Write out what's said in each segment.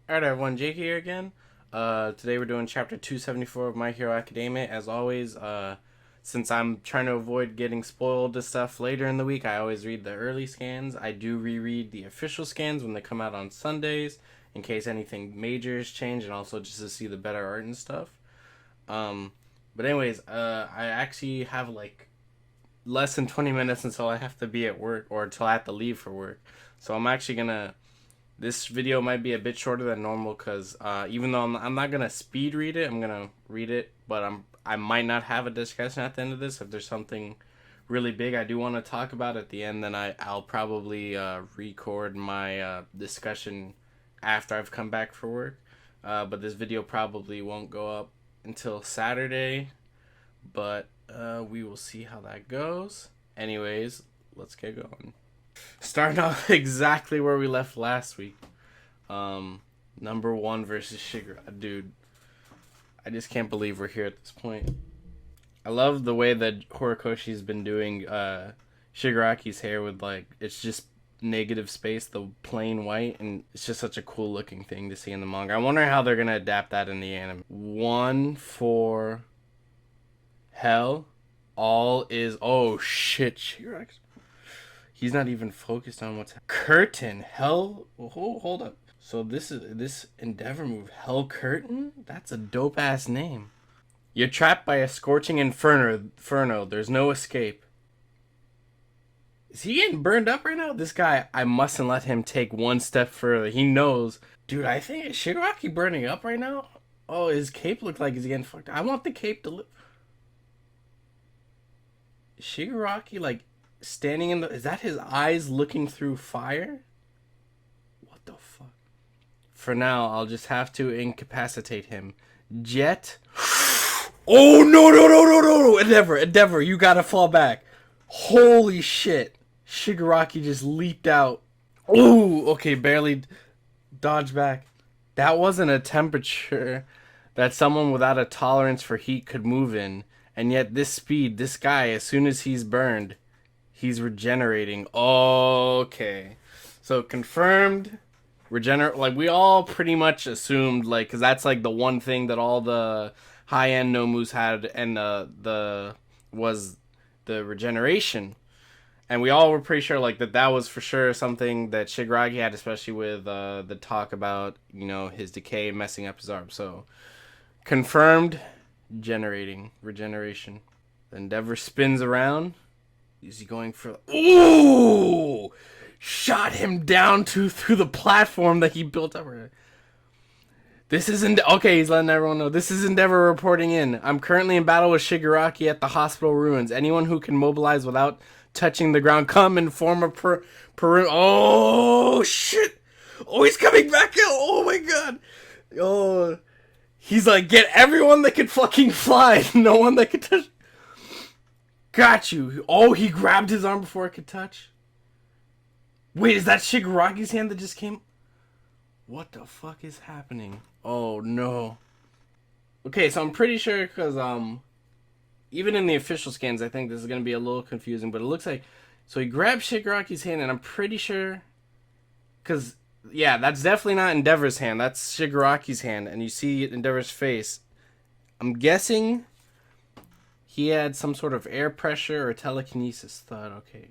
Alright everyone, Jake here again. Today we're doing chapter 274 of My Hero Academia. As always, since I'm trying to avoid getting spoiled to stuff later in the week, I always read the early scans. I do reread the official scans when they come out on Sundays, in case anything major has changed, and also just to see the better art and stuff. But anyways, I actually have like less than 20 minutes until I have to be at work, or until I have to leave for work. So I'm actually gonna this video might be a bit shorter than normal because even though I'm not gonna speed read it, I'm gonna read it, but I might not have a discussion at the end of this. If there's something really big I do want to talk about at the end, then I'll probably record my discussion after I've come back for work. But this video probably won't go up until Saturday, but we will see how that goes. Anyways, let's get going. Starting off exactly where we left last week. Number 1 versus Shigaraki. Dude, I just can't believe we're here at this point. I love the way that Horikoshi's been doing Shigaraki's hair with, like, it's just negative space, the plain white, and it's just such a cool looking thing to see in the manga. I wonder how they're gonna adapt that in the anime. 1 for hell. All is... Oh, shit, Shigaraki's... He's not even focused on what's curtain. Hell, hold up. So this Endeavor move, Hell Curtain? That's a dope ass name. You're trapped by a scorching inferno. There's no escape. Is he getting burned up right now? This guy, I mustn't let him take one step further. He knows. Dude, I think is Shigaraki burning up right now? Oh, his cape looked like he's getting fucked up. I want the cape to look. Shigaraki, like, standing in the... Is that his eyes looking through fire? What the fuck? For now, I'll just have to incapacitate him. Jet. Oh, no. Endeavor, you gotta fall back. Holy shit. Shigaraki just leaped out. Ooh, okay, barely dodged back. That wasn't a temperature that someone without a tolerance for heat could move in. And yet this speed, this guy, as soon as he's burned... He's regenerating. Okay. So confirmed. Like, we all pretty much assumed, like, because that's, like, the one thing that all the high-end Nomus had, and was the regeneration. And we all were pretty sure, like, that was for sure something that Shigaraki had, especially with the talk about, you know, his decay messing up his arm. So, confirmed. Regeneration. The Endeavor spins around. Is he going for... Ooh! Shot him down through the platform that he built up. This isn't... Okay, he's letting everyone know. This is Endeavor reporting in. I'm currently in battle with Shigaraki at the hospital ruins. Anyone who can mobilize without touching the ground, come and form a Oh, shit! Oh, he's coming back out! Oh, my God! Oh... He's like, get everyone that can fucking fly. No one that can touch... Got you. Oh, he grabbed his arm before it could touch. Wait, is that Shigaraki's hand that just came? What the fuck is happening? Oh, no. Okay, so I'm pretty sure because, even in the official scans, I think this is going to be a little confusing, but it looks like... So he grabbed Shigaraki's hand, and I'm pretty sure... Because, yeah, that's definitely not Endeavor's hand. That's Shigaraki's hand, and you see Endeavor's face. I'm guessing... He had some sort of air pressure or telekinesis thought. Okay.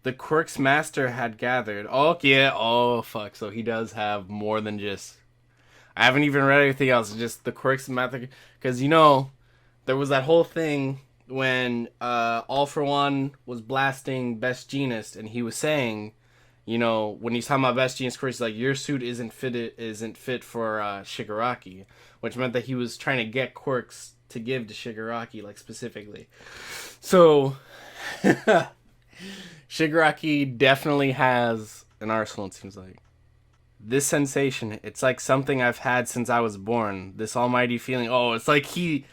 The quirks master had gathered. Oh, yeah. Oh, fuck. So he does have more than just... I haven't even read anything else. Just the quirks master. Because, you know, there was that whole thing when All For One was blasting Best Jeanist. And he was saying, you know, when he's talking about Best Jeanist quirks, like, your suit isn't fit for Shigaraki. Which meant that he was trying to get quirks to give to Shigaraki, like, specifically. So, Shigaraki definitely has an arsenal, it seems like. This sensation, it's like something I've had since I was born. This almighty feeling. Oh, it's like he...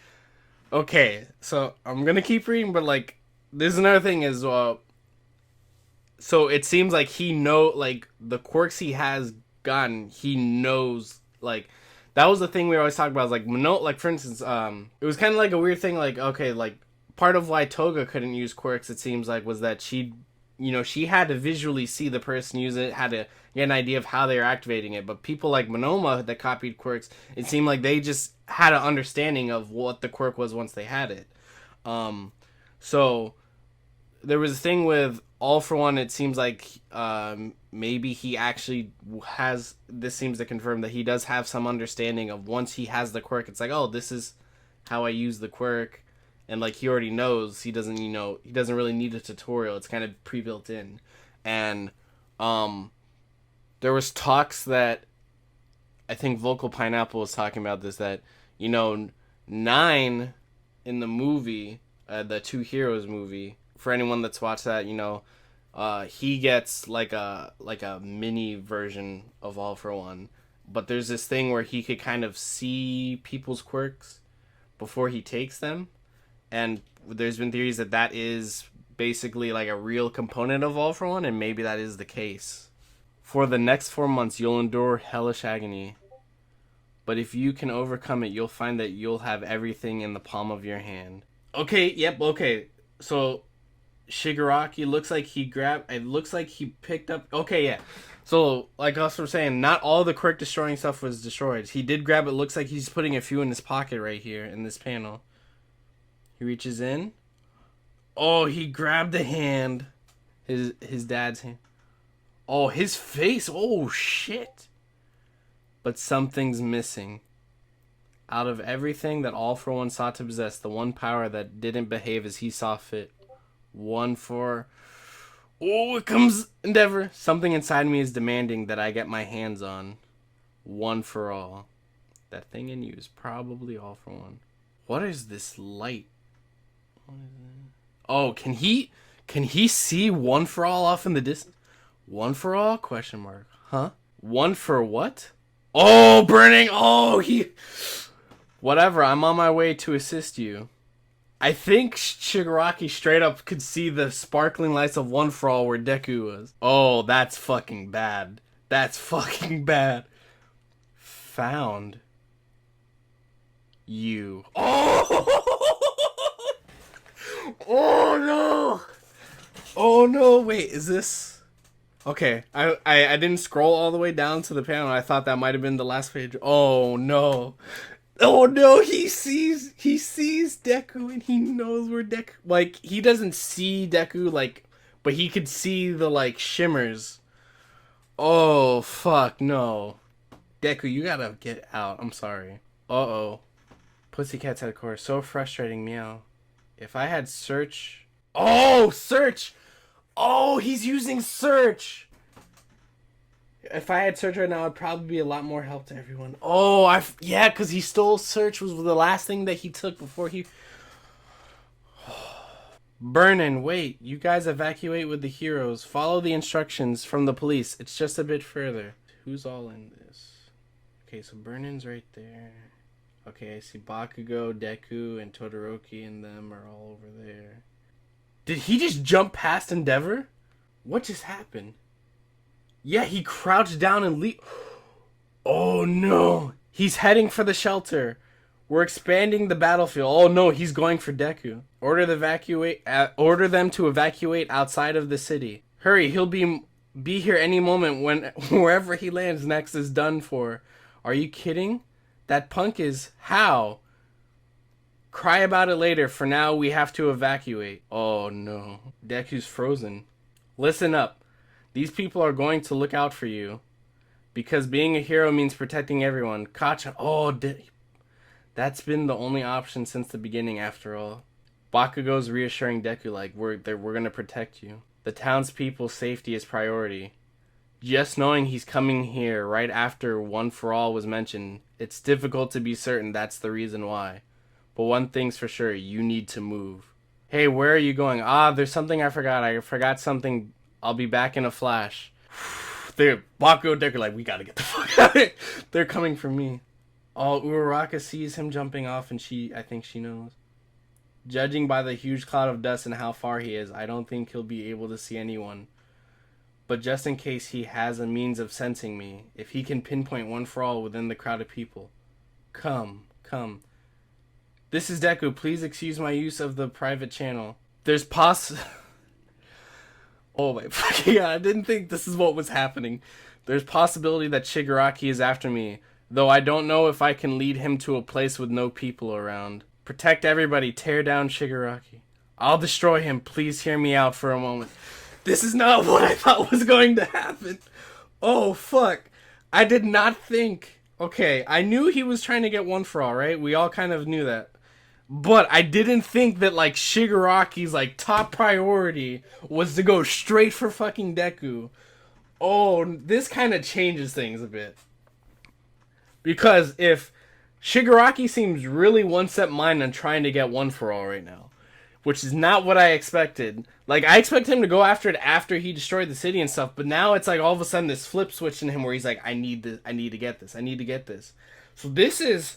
Okay, so I'm gonna keep reading, but, like, there's another thing is, so it seems like he like, the quirks he has gotten, he knows, like... That was the thing we always talked about. Is like, like, for instance, it was kind of like a weird thing. Like, okay, like, part of why Toga couldn't use quirks, it seems like, was that she she had to visually see the person use it, had to get an idea of how they were activating it. But people like Monoma that copied quirks, it seemed like they just had an understanding of what the quirk was once they had it. So there was a thing with All For One. It seems like maybe he actually has. This seems to confirm that he does have some understanding of once he has the quirk. It's like, oh, this is how I use the quirk, and like he already knows. He doesn't, he doesn't really need a tutorial. It's kind of pre-built in, and there was talks that I think Vocal Pineapple was talking about this, that 9 in the movie, the Two Heroes movie. For anyone that's watched that, he gets like a mini version of All For One. But there's this thing where he could kind of see people's quirks before he takes them, and there's been theories that that is basically like a real component of All For One, and maybe that is the case. For the next 4 months, you'll endure hellish agony. But if you can overcome it, you'll find that you'll have everything in the palm of your hand. Okay, yep, okay. So, Shigaraki looks like he grabbed... It looks like he picked up... Okay, yeah. So, like us were saying, not all the quirk destroying stuff was destroyed. He did grab it. Looks like he's putting a few in his pocket right here in this panel. He reaches in. Oh, he grabbed the hand. His dad's hand. Oh, his face. Oh, shit. But something's missing. Out of everything that All For One sought to possess, the one power that didn't behave as he saw fit. One for... Oh, it comes Endeavor. Something inside me is demanding that I get my hands on. One for all. That thing in you is probably All For One. What is this light? What is it? Oh, can he see One for All off in the distance? One for all? Question mark. Huh? One for what? Oh, burning! Oh, Whatever, I'm on my way to assist you. I think Shigaraki straight up could see the sparkling lights of One For All where Deku was. Oh, that's fucking bad. That's fucking bad. Found you. Oh! Oh no! Oh no, wait, is this... Okay, I didn't scroll all the way down to the panel. I thought that might have been the last page. Oh no. Oh no, he sees Deku and he knows where Deku... Like, he doesn't see Deku, like, but he could see the, like, shimmers. Oh, fuck, no. Deku, you gotta get out. I'm sorry. Uh-oh. Pussycat's at core. So frustrating, meow. If I had search... Oh, search! Oh, he's using search! If I had search right now, it'd probably be a lot more help to everyone. Oh, yeah, because he stole search, was the last thing that he took before he... Burnin', wait. You guys evacuate with the heroes. Follow the instructions from the police. It's just a bit further. Who's all in this? Okay, so Burnin's right there. Okay, I see Bakugo, Deku, and Todoroki and them are all over there. Did he just jump past Endeavor? What just happened? Yeah, he crouched down and leaped. Oh no! He's heading for the shelter. We're expanding the battlefield. Oh no, he's going for Deku. Order them to evacuate outside of the city. Hurry, he'll be here any moment when wherever he lands next is done for. Are you kidding? That punk is... How? Cry about it later. For now, we have to evacuate. Oh no. Deku's frozen. Listen up. These people are going to look out for you. Because being a hero means protecting everyone. Kacha. Oh, that's been the only option since the beginning, after all. Bakugo's reassuring Deku like, we're going to protect you. The townspeople's safety is priority. Just knowing he's coming here right after One For All was mentioned, it's difficult to be certain that's the reason why. But one thing's for sure, you need to move. Hey, where are you going? Ah, there's something I forgot. I forgot something. I'll be back in a flash. Bakugo and Deku are like, we gotta get the fuck out of here. They're coming for me. Oh, Uraraka sees him jumping off and I think she knows. Judging by the huge cloud of dust and how far he is, I don't think he'll be able to see anyone. But just in case he has a means of sensing me, if he can pinpoint One For All within the crowd of people. Come. This is Deku. Please excuse my use of the private channel. There's Oh my fucking god, I didn't think this is what was happening. There's possibility that Shigaraki is after me, though I don't know if I can lead him to a place with no people around. Protect everybody, tear down Shigaraki. I'll destroy him, please hear me out for a moment. This is not what I thought was going to happen. Oh fuck. I did not think. Okay, I knew he was trying to get one for all, right? We all kind of knew that. But I didn't think that, like, Shigaraki's, like, top priority was to go straight for fucking Deku. Oh, this kind of changes things a bit. Because if Shigaraki seems really one step behind on trying to get one for all right now, which is not what I expected. Like, I expected him to go after it after he destroyed the city and stuff, but now it's like all of a sudden this flip switch in him where he's like, I need this, I need to get this, I need to get this. So this is,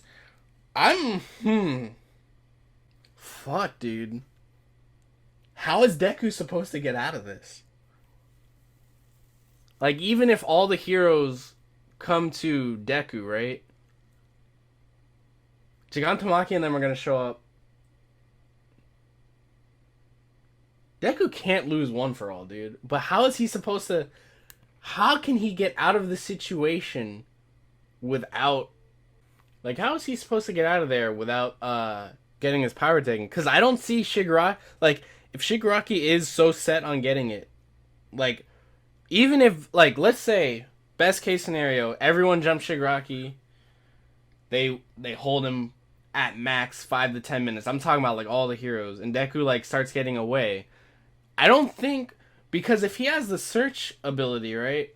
fuck, dude. How is Deku supposed to get out of this? Like, even if all the heroes come to Deku, right? Gigantomachia and them are gonna show up. Deku can't lose one for all, dude. But how is he supposed to... How can he get out of the situation without... Like, how is he supposed to get out of there without getting his power taken? Because I don't see Shigaraki... Like, if Shigaraki is so set on getting it, like, even if, like, let's say, best case scenario, everyone jumps Shigaraki, they hold him at max 5 to 10 minutes. I'm talking about, like, all the heroes, and Deku, like, starts getting away. I don't think, because if he has the search ability, right?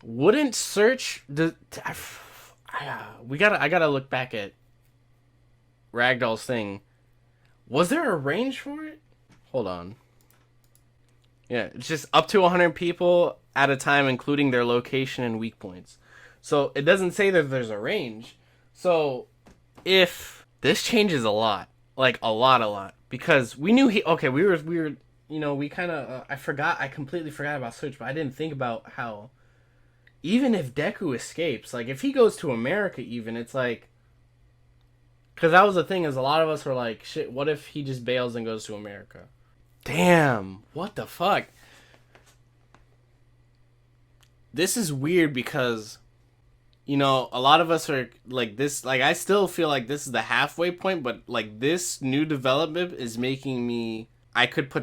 Wouldn't search I gotta look back at Ragdoll's thing. Was there a range for it? Hold on. Yeah, it's just up to 100 people at a time, including their location and weak points. So it doesn't say that there's a range. So if this changes a lot, like a lot, because we knew we were, you know, we kind of, I completely forgot about Search, but I didn't think about how, even if Deku escapes, like if he goes to America even, it's like, because that was the thing, is a lot of us were like, shit, what if he just bails and goes to America? Damn, what the fuck? This is weird because, you know, a lot of us are like this, like I still feel like this is the halfway point, but like this new development is making me, I could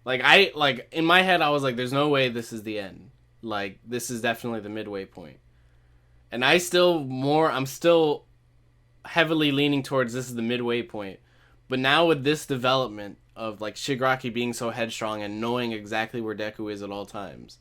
like in my head I was like, there's no way this is the end. Like this is definitely the midway point. And I'm still heavily leaning towards this is the midway point. But now with this development of like Shigaraki being so headstrong and knowing exactly where Deku is at all times,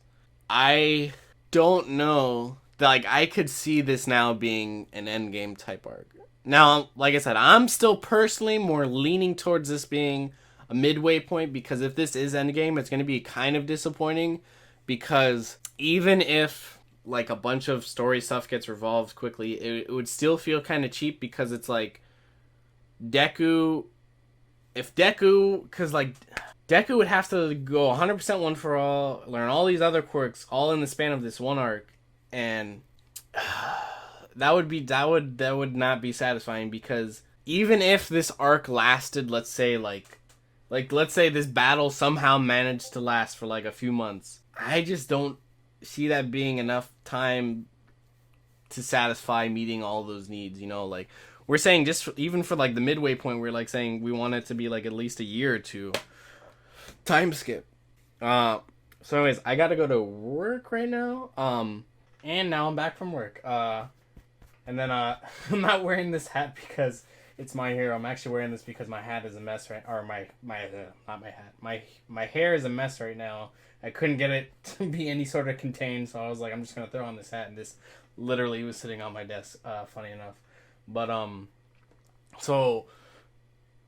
I don't know. Like, I could see this now being an endgame type arc. Now, like I said, I'm still personally more leaning towards this being a midway point, because if this is endgame, it's going to be kind of disappointing, because even if like a bunch of story stuff gets revolved quickly, it would still feel kind of cheap, because it's like Deku, because like Deku would have to go 100% one for all, learn all these other quirks all in the span of this one arc, and that would not be satisfying, because even if this arc lasted, let's say let's say this battle somehow managed to last for like a few months, I just don't see that being enough time to satisfy meeting all those needs, you know? Like, we're saying even for like the midway point, we're like saying we want it to be like at least a year or two time skip. So anyways, I gotta go to work right now, and now I'm back from work, and then I'm not wearing this hat because it's my hero. I'm actually wearing this because my hat is a mess right, or not my hat, my hair is a mess right now. I couldn't get it to be any sort of contained, so I was like, I'm just gonna throw on this hat, and this literally was sitting on my desk, funny enough. But so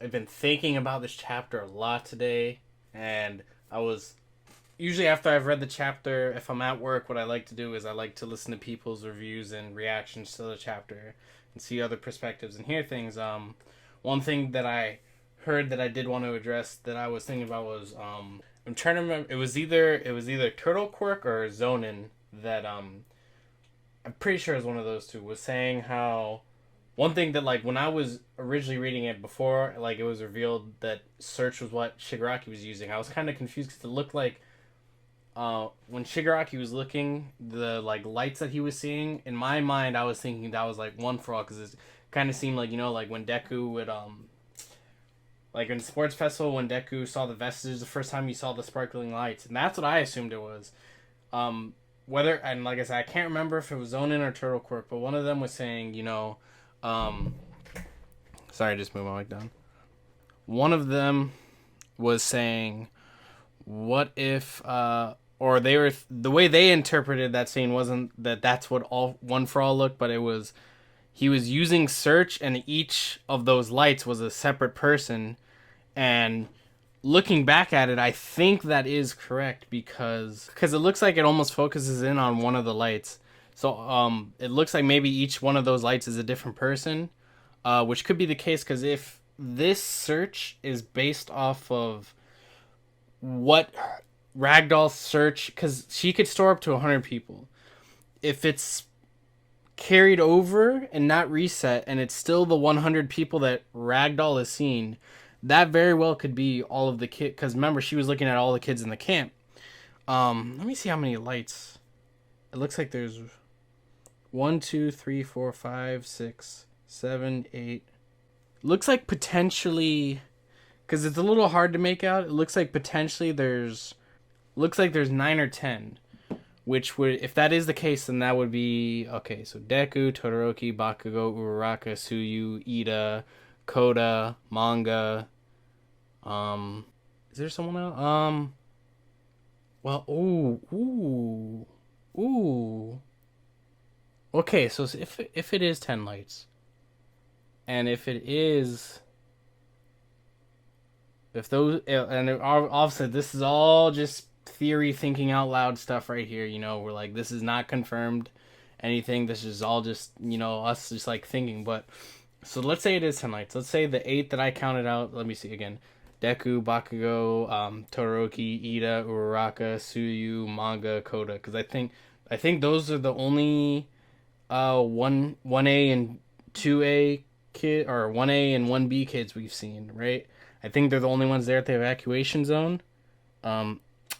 I've been thinking about this chapter a lot today, and I was usually, after I've read the chapter, if I'm at work, what I like to do is I like to listen to people's reviews and reactions to the chapter and see other perspectives and hear things. One thing that I heard that I did want to address that I was thinking about was, I'm trying to remember, it was either Turtle Quirk or Zonin that, I'm pretty sure it was one of those two, was saying how one thing that like when I was originally reading it before like it was revealed that search was what Shigaraki was using, I was kind of confused because it looked like when Shigaraki was looking, the like lights that he was seeing in my mind, I was thinking that was like one for all because it kind of seemed like like when Deku would like in Sports Festival when Deku saw the vestiges the first time he saw the sparkling lights, and that's what I assumed it was. Whether and like I said, I can't remember if it was Zonin or Turtle Quirk, but one of them was saying, um, sorry, I just moved my mic down. One of them was saying, "What if?" Or they were the way they interpreted that scene wasn't that that's what all One for All looked, but it was he was using search, and each of those lights was a separate person, and looking back at it, I think that is correct because it looks like it almost focuses in on one of the lights. So it looks like maybe each one of those lights is a different person, which could be the case because if this search is based off of what Ragdoll search, because she could store up to 100 people. If it's carried over and not reset, and it's still the 100 people that Ragdoll has seen, that very well could be all of the kids. Because remember, she was looking at all the kids in the camp. Let me see how many lights. It looks like there's 1, 2, 3, 4, 5, 6, 7, 8. Looks like potentially, because it's a little hard to make out. It looks like potentially there's 9 or 10. Which would, if that is the case, then that would be, okay, so Deku, Todoroki, Bakugo, Uraraka, Tsuyu, Ida, Koda, Manga, is there someone else? Well, ooh. Okay, so if it is 10 lights, and if it is, if those, and obviously this is all just theory thinking out loud stuff right here, we're like, this is not confirmed anything, this is all just us just like thinking. But so let's say it is 10 lights, let's say the 8 that I counted out, let me see again: Deku, Bakugo, Todoroki, Ida, Uraraka, Tsuyu, Manga, Koda, because I think those are the only 1A and 2A kid, or 1A and 1B kids we've seen, right? I think they're the only ones there at the evacuation zone.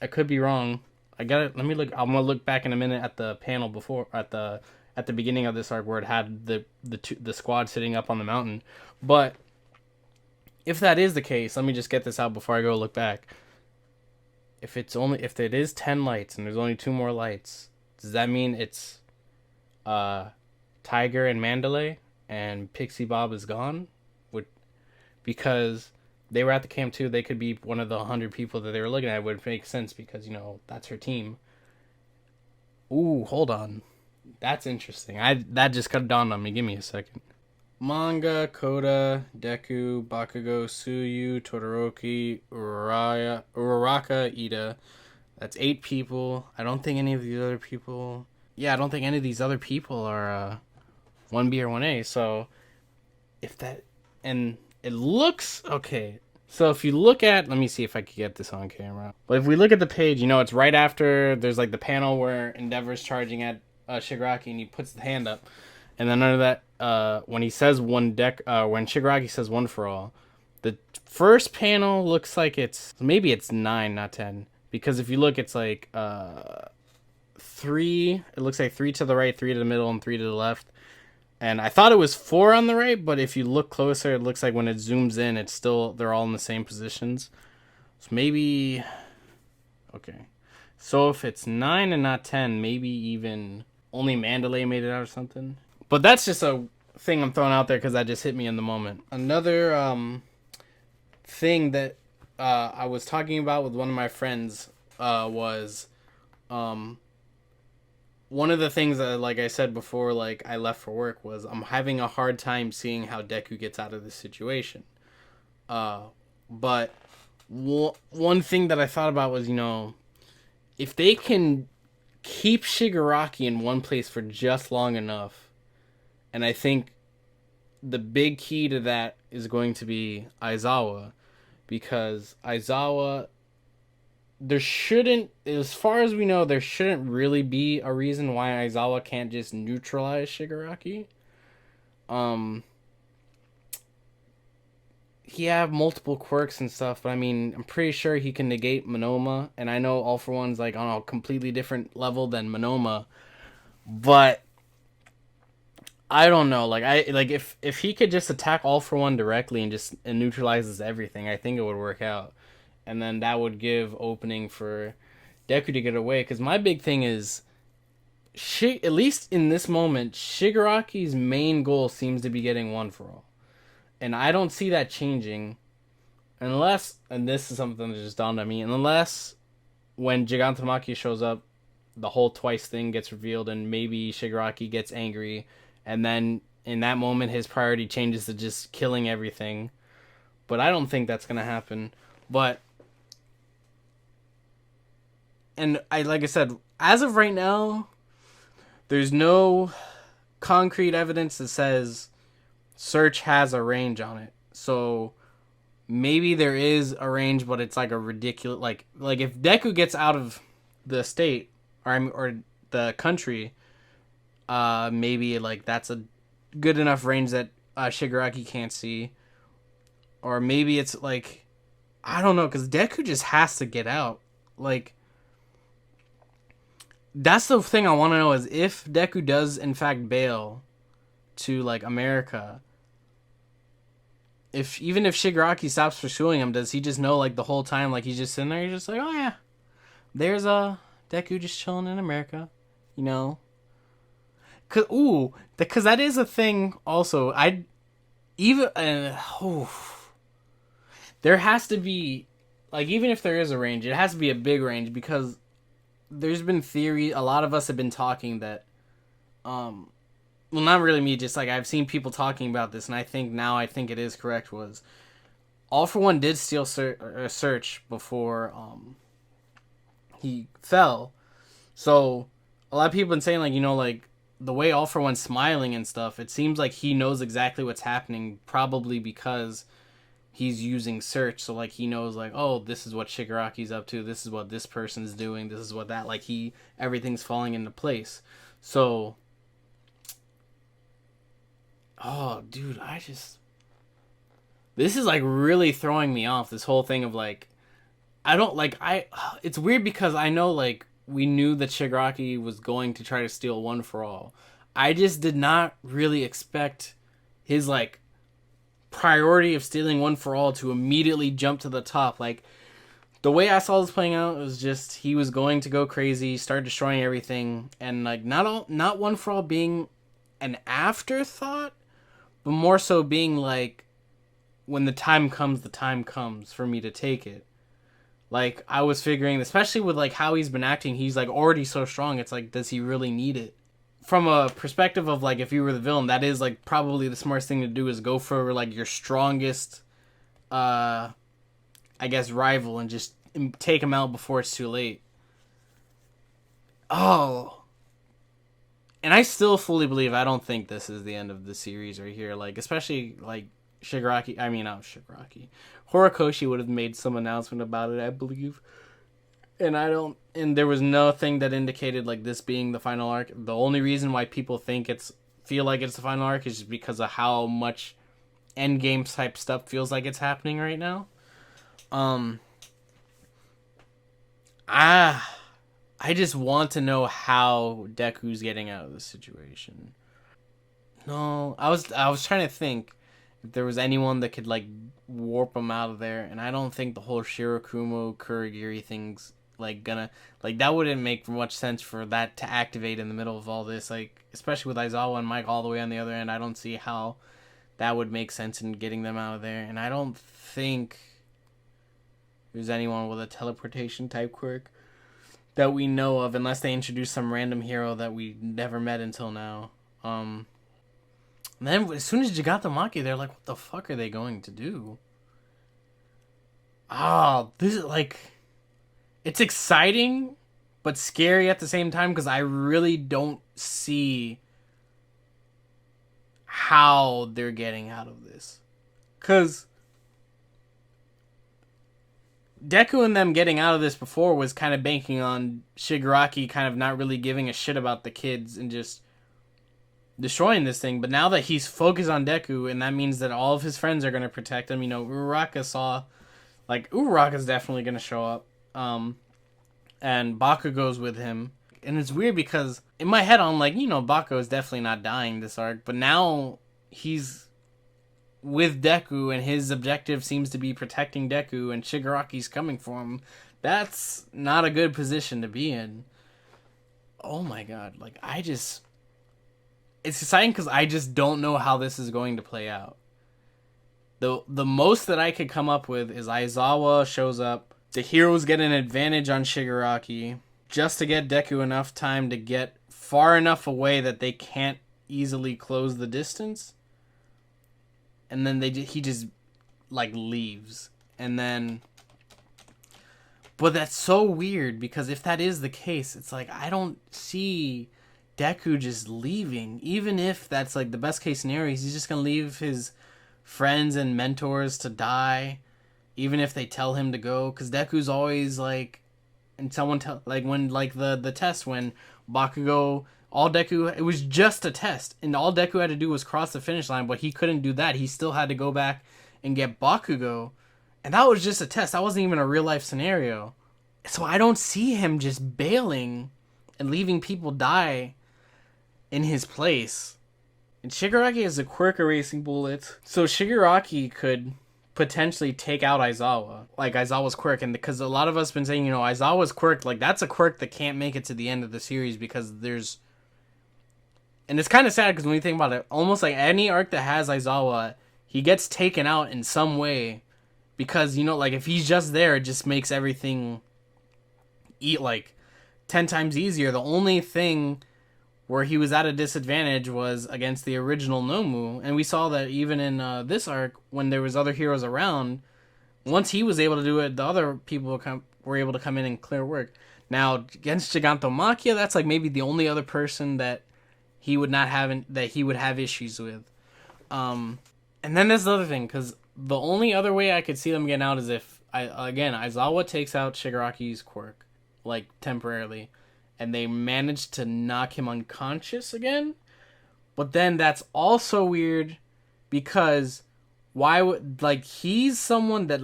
I could be wrong. Let me look. I'm gonna look back in a minute at the panel before at the beginning of this arc where it had the squad sitting up on the mountain. But if that is the case, let me just get this out before I go look back. If it is 10 lights and there's only 2 more lights, does that mean it's Tiger and Mandalay and Pixie Bob is gone? Because they were at the camp too, they could be one of the 100 people that they were looking at. It would make sense because that's her team. Ooh, hold on, that's interesting. That just got dawned on me. Give me a second. Manga, Koda, Deku, Bakugo, Tsuyu, Todoroki, Uraraka, Ida. That's 8 people. I don't think any of these other people. Yeah, I don't think any of these other people are 1B or 1A. So if that, and it looks okay. So if you look at, let me see if I can get this on camera. But if we look at the page, it's right after there's like the panel where Endeavor's charging at Shigaraki and he puts the hand up. And then under that, when he says when Shigaraki says one for all, the first panel looks like maybe it's 9, not 10. Because if you look, it's like 3. It looks like 3 to the right, 3 to the middle, and 3 to the left. And I thought it was 4 on the right, but if you look closer, it looks like when it zooms in, they're all in the same positions. So maybe, okay. So if it's 9 and not 10, maybe even only Mandalay made it out or something. But that's just a thing I'm throwing out there because that just hit me in the moment. Another thing that I was talking about with one of my friends was one of the things that, like I said before, like I left for work, was I'm having a hard time seeing how Deku gets out of this situation. But one thing that I thought about was, if they can keep Shigaraki in one place for just long enough, and I think the big key to that is going to be Aizawa, because Aizawa, there shouldn't, as far as we know, there shouldn't really be a reason why Aizawa can't just neutralize Shigaraki. Um, he have multiple quirks and stuff, but I mean, I'm pretty sure he can negate Monoma, and I know All for One's like on a completely different level than Monoma, but I don't know. Like I like if he could just attack All for One directly and just and neutralizes everything, I think it would work out, and then that would give opening for Deku to get away. Because my big thing is, at least in this moment, Shigaraki's main goal seems to be getting one for all, and I don't see that changing unless, and this is something that just dawned on me, unless when Gigantomachia shows up, the whole twice thing gets revealed, and maybe Shigaraki gets angry, and then in that moment his priority changes to just killing everything. But I don't think that's gonna happen. But and I like I said, as of right now, there's no concrete evidence that says Search has a range on it. So maybe there is a range, but it's like a ridiculous like if Deku gets out of the state or the country, maybe like that's a good enough range that Shigaraki can't see, or maybe it's like I don't know, because Deku just has to get out. Like that's the thing I want to know is if Deku does in fact bail to like America, if even if Shigaraki stops pursuing him, does he just know like the whole time like he's just sitting there, he's just like, oh yeah, there's a Deku just chilling in America, you know? Cause that is a thing. Also, I even there has to be like even if there is a range, it has to be a big range because there's been theory. A lot of us have been talking that, well, not really me, just like I've seen people talking about this, and I think it is correct. Was All for One did steal search before he fell, so a lot of people have been saying like like the way All for One's smiling and stuff, it seems like he knows exactly what's happening, probably because he's using search. So like he knows like, oh, this is what Shigaraki's up to. This is what this person's doing. This is what that like everything's falling into place. So, oh, dude, this is like really throwing me off. This whole thing of like I don't like I. It's weird because I know like we knew that Shigaraki was going to try to steal One for All. I just did not really expect his like priority of stealing One for All to immediately jump to the top. Like the way I saw this playing out was just he was going to go crazy, start destroying everything, and like not One for All being an afterthought, but more so being like when the time comes for me to take it. Like I was figuring, especially with like how he's been acting, he's like already so strong. It's like, does he really need it? From a perspective of like if you were the villain, that is like probably the smartest thing to do is go for like your strongest, I guess rival and just take him out before it's too late. Oh, and I still fully believe I don't think this is the end of the series right here. Like especially like Shigaraki. I mean, not Shigaraki. Horikoshi would have made some announcement about it, I believe. And I don't. And there was nothing that indicated like this being the final arc. The only reason why people think feel like it's the final arc is just because of how much endgame type stuff feels like it's happening right now. Um. Ah. I just want to know how Deku's getting out of this situation. No, I was trying to think if there was anyone that could like warp him out of there, and I don't think the whole Shirakumo Kurogiri thing's like gonna like that wouldn't make much sense for that to activate in the middle of all this. Like especially with Aizawa and Mike all the way on the other end, I don't see how that would make sense in getting them out of there, and I don't think there's anyone with a teleportation type quirk that we know of, unless they introduce some random hero that we never met until now. And then as soon as Gigantomachia, they're like, what the fuck are they going to do? Oh, this is like, it's exciting, but scary at the same time because I really don't see how they're getting out of this. Because Deku and them getting out of this before was kind of banking on Shigaraki kind of not really giving a shit about the kids and just destroying this thing. But now that he's focused on Deku, and that means that all of his friends are going to protect him. Uraraka's definitely going to show up. And Bakugo's with him. And it's weird because in my head I'm like, Bakugo is definitely not dying this arc. But now he's with Deku and his objective seems to be protecting Deku and Shigaraki's coming for him. That's not a good position to be in. Oh my god. It's exciting because I just don't know how this is going to play out. The most that I could come up with is Aizawa shows up. The heroes get an advantage on Shigaraki just to get Deku enough time to get far enough away that they can't easily close the distance. And then he just leaves. And then, but that's so weird because if that is the case, it's I don't see Deku just leaving. Even if that's the best case scenario, he's just gonna leave his friends and mentors to die, even if they tell him to go. Because Deku's always and someone when the test when Bakugo, it was just a test, and all Deku had to do was cross the finish line, but he couldn't do that. He still had to go back and get Bakugo, and that was just a test. That wasn't even a real life scenario. So I don't see him just bailing and leaving people die in his place. And Shigaraki has a quirk erasing bullets, so Shigaraki could potentially take out Aizawa, Aizawa's quirk. And because a lot of us been saying, Aizawa's quirk, that's a quirk that can't make it to the end of the series because there's, and it's kind of sad because when you think about it, almost any arc that has Aizawa, he gets taken out in some way because, if he's just there, it just makes everything 10 times easier. The only thing where he was at a disadvantage was against the original Nomu, and we saw that even in this arc, when there was other heroes around, once he was able to do it, the other people were able to come in and clear work. Now, against Gigantomachia, that's maybe the only other person that he would have issues with. And then there's the other thing, because the only other way I could see them getting out is if, Aizawa takes out Shigaraki's quirk, temporarily, and they managed to knock him unconscious again. But then that's also weird because why would, he's someone that,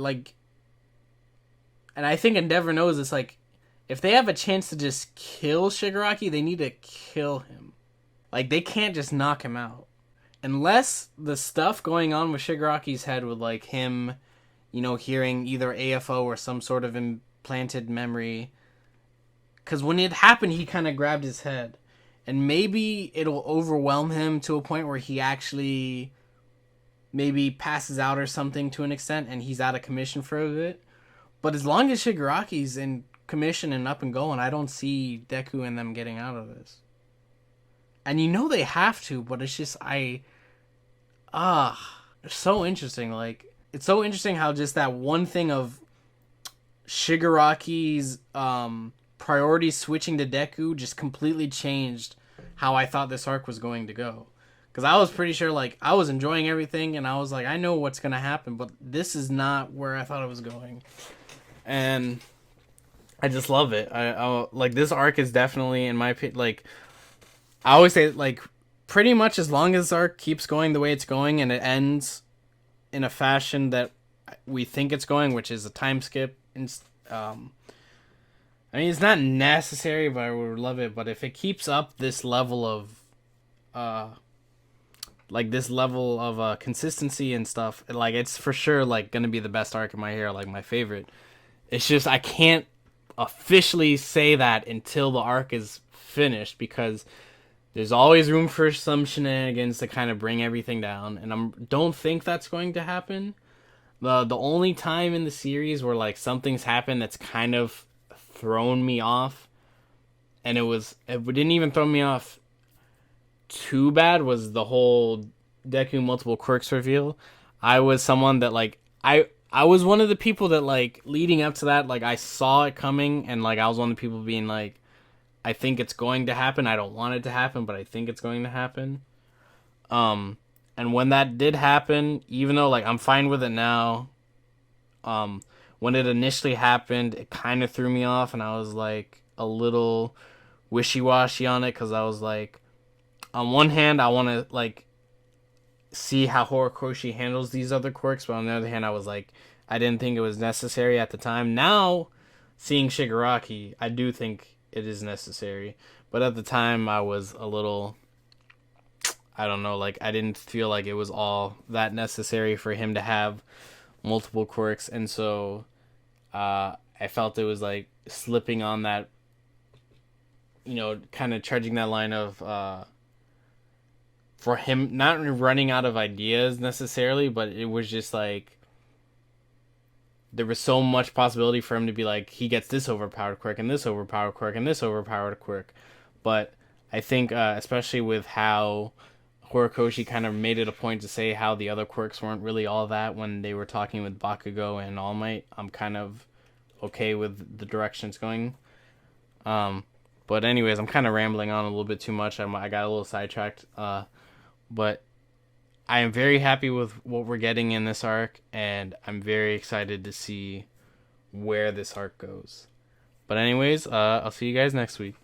and I think Endeavor knows this, if they have a chance to just kill Shigaraki, they need to kill him. They can't just knock him out. Unless the stuff going on with Shigaraki's head with, him, hearing either AFO or some sort of implanted memory. Because when it happened, he kind of grabbed his head. And maybe it'll overwhelm him to a point where he actually maybe passes out or something to an extent and he's out of commission for a bit. But as long as Shigaraki's in commission and up and going, I don't see Deku and them getting out of this. And they have to, but it's just, it's so interesting. It's so interesting how just that one thing of Shigaraki's, priorities switching to Deku just completely changed how I thought this arc was going to go. Because I was pretty sure, I was enjoying everything, and I was I know what's going to happen, but this is not where I thought it was going. And I just love it. I this arc is definitely, in my opinion, I always say, pretty much as long as this arc keeps going the way it's going, and it ends in a fashion that we think it's going, which is a time skip, it's not necessary, but I would love it. But if it keeps up this level of, consistency and stuff, it's for sure, gonna be the best arc in My Hero, my favorite. It's just, I can't officially say that until the arc is finished, because there's always room for some shenanigans to kind of bring everything down, and I don't think that's going to happen. The only time in the series where, something's happened that's kind of thrown me off, and it didn't even throw me off too bad, was the whole Deku multiple quirks reveal. I was someone that I was one of the people that leading up to that, I saw it coming, and I was one of the people being I think it's going to happen. I don't want it to happen, but I think it's going to happen. And when that did happen, even though I'm fine with it now, when it initially happened, it kind of threw me off, and I was a little wishy-washy on it, because I was on one hand, I want to like see how Horikoshi handles these other quirks, but on the other hand, I was like, I didn't think it was necessary at the time. Now, seeing Shigaraki, I do think it is necessary, but at the time, I was a little, I don't know, like I didn't feel like it was all that necessary for him to have multiple quirks, and so I felt it was like slipping on that, kind of charging that line of for him not running out of ideas necessarily, but it was just like there was so much possibility for him to be like he gets this overpowered quirk and this overpowered quirk and this overpowered quirk. But I think especially with how Horikoshi kind of made it a point to say how the other quirks weren't really all that when they were talking with Bakugo and All Might, I'm kind of okay with the direction it's going. Um, but anyways, I'm kind of rambling on a little bit too much. I got a little sidetracked. But I am very happy with what we're getting in this arc, and I'm very excited to see where this arc goes. But anyways, I'll see you guys next week.